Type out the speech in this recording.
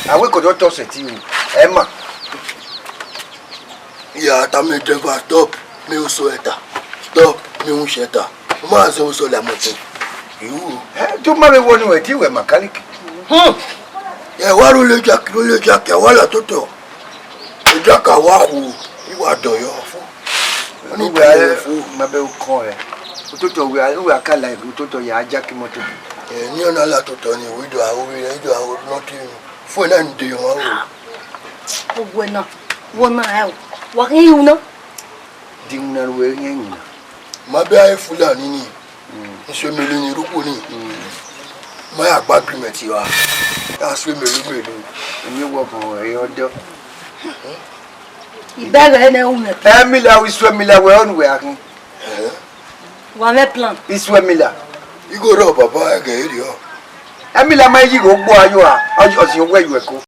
Awe ko to seti o. Emma. Ya ta me driver stop. Me o so eta. Stop. Me un sheta. Ma so so la moto. You. To ma be wonu we ti we mechanic. Ya waru le jack ya wala toto. Le jack wa ku. Iwa do yo fo. Oni we ma be ko e. Toto we akala e toto ya jack moto. Ni ona la toto ni we do a nothing. Fo na ndi yo wa. O bueno. Wona e. Wa ke you no. Di una we yen. Ma be ai Fulani ni. Nso melu ni ruku ni. Ma ya gba agreement wa. Ya so melu. Ni wo fo e odo. Ibere na u me. Emila we swemila we on we akin. Wa me plan. Iswemila. Igo ro baba e ge ri o. Emila ma yi go gbo ayo a. Osin we you e ko.